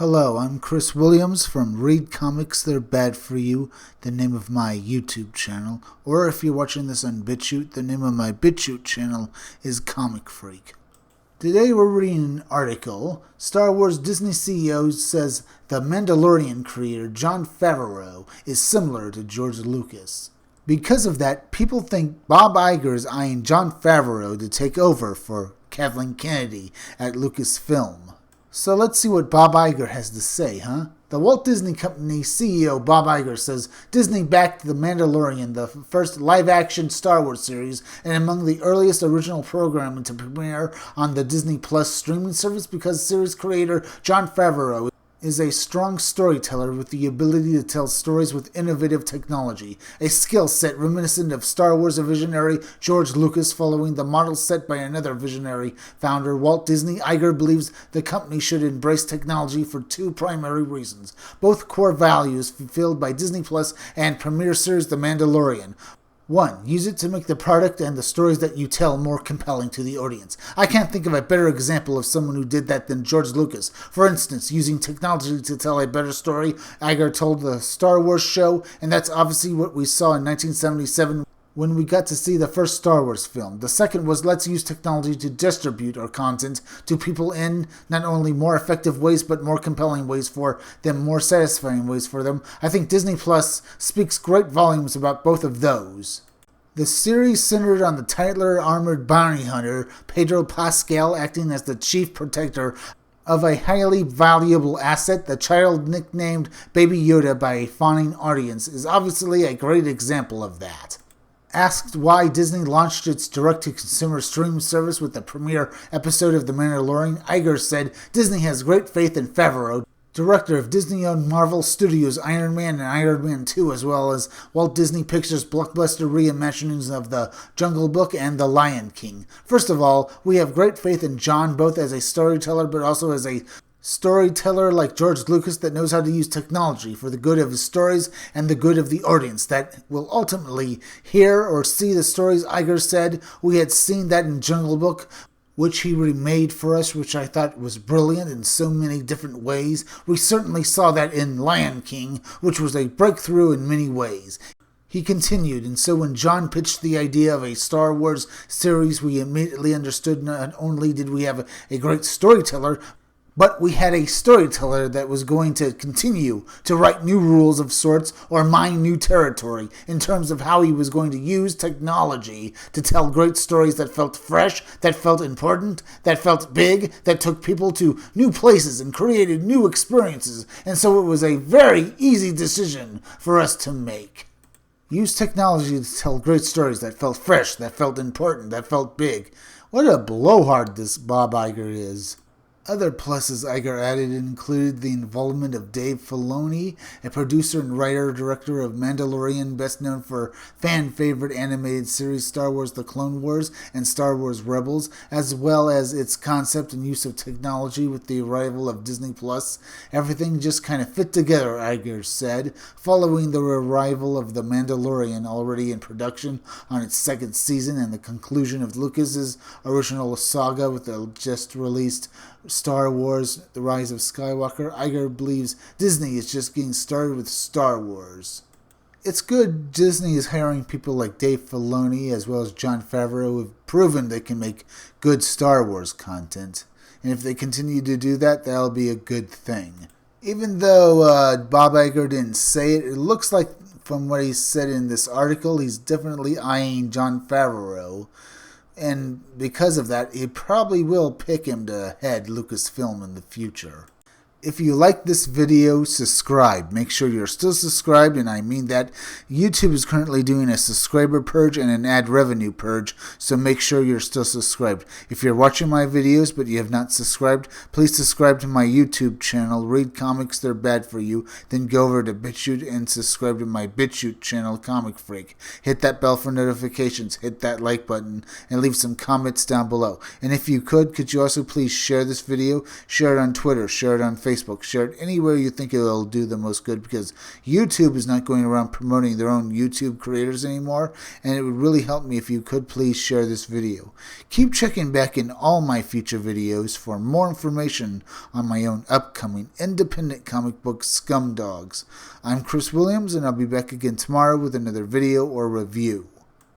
Hello, I'm Chris Williams from Read Comics They're Bad For You, the name of my YouTube channel. Or if you're watching this on BitChute, the name of my BitChute channel is Comic Freak. Today we're reading an article. Star Wars Disney CEO says the Mandalorian creator Jon Favreau is similar to George Lucas. Because of that, people think Bob Iger is eyeing Jon Favreau to take over for Kathleen Kennedy at Lucasfilm. So let's see what Bob Iger has to say, huh? The Walt Disney Company CEO Bob Iger says Disney backed The Mandalorian, the first live-action Star Wars series, and among the earliest original programming to premiere on the Disney Plus streaming service because series creator Jon Favreau is a strong storyteller with the ability to tell stories with innovative technology, a skill set reminiscent of Star Wars visionary George Lucas following the model set by another visionary founder, Walt Disney. Iger believes the company should embrace technology for two primary reasons, both core values fulfilled by Disney Plus and premier series The Mandalorian. 1. Use it to make the product and the stories that you tell more compelling to the audience. I can't think of a better example of someone who did that than George Lucas. For instance, using technology to tell a better story, Iger told the Star Wars show, and that's obviously what we saw in 1977 when we got to see the first Star Wars film. The second was let's use technology to distribute our content to people in not only more effective ways, but more compelling ways for them, more satisfying ways for them. I think Disney Plus speaks great volumes about both of those. The series centered on the Tyler armored bounty hunter, Pedro Pascal, acting as the chief protector of a highly valuable asset. The child nicknamed Baby Yoda by a fawning audience is obviously a great example of that. Asked why Disney launched its direct-to-consumer streaming service with the premiere episode of The Mandalorian, Iger said Disney has great faith in Favreau, director of Disney-owned Marvel Studios' Iron Man and Iron Man 2, as well as Walt Disney Pictures' blockbuster reimaginings of The Jungle Book and The Lion King. First of all, we have great faith in Jon, both as a storyteller but also as a storyteller like George Lucas that knows how to use technology for the good of his stories and the good of the audience that will ultimately hear or see the stories. Iger said we had seen that in Jungle Book, which he remade for us, which I thought was brilliant in so many different ways. We certainly saw that in Lion King, which was a breakthrough in many ways. He continued, and so when Jon pitched the idea of a Star Wars series, we immediately understood not only did we have a great storyteller, but we had a storyteller that was going to continue to write new rules of sorts or mine new territory in terms of how he was going to use technology to tell great stories that felt fresh, that felt important, that felt big, that took people to new places and created new experiences. And so it was a very easy decision for us to make. Use technology to tell great stories that felt fresh, that felt important, that felt big. What a blowhard this Bob Iger is. Other pluses Iger added included the involvement of Dave Filoni, a producer and writer-director of Mandalorian, best known for fan-favorite animated series Star Wars The Clone Wars and Star Wars Rebels, as well as its concept and use of technology with the arrival of Disney Plus. Everything just kind of fit together, Iger said, following the arrival of The Mandalorian, already in production on its second season, and the conclusion of Lucas's original saga with the just-released Star Wars, The Rise of Skywalker. Iger believes Disney is just getting started with Star Wars. It's good Disney is hiring people like Dave Filoni as well as Jon Favreau who have proven they can make good Star Wars content. And if they continue to do that, that'll be a good thing. Even though Bob Iger didn't say it, it looks like from what he said in this article, he's definitely eyeing Jon Favreau. And because of that, it probably will pick him to head Lucasfilm in the future. If you like this video, subscribe. Make sure you're still subscribed, and I mean that. YouTube is currently doing a subscriber purge and an ad revenue purge, so make sure you're still subscribed. If you're watching my videos but you have not subscribed, please subscribe to my YouTube channel, Read Comics They're Bad For You, then go over to BitChute and subscribe to my BitChute channel, Comic Freak. Hit that bell for notifications, hit that like button, and leave some comments down below. And if you could you also please share this video, share it on Twitter, share it on Facebook, Facebook. Share it anywhere you think it'll do the most good, because YouTube is not going around promoting their own YouTube creators anymore, and it would really help me if you could please share this video. Keep checking back in all my future videos for more information on my own upcoming independent comic book Scumdogs. I'm Chris Williams, and I'll be back again tomorrow with another video or review.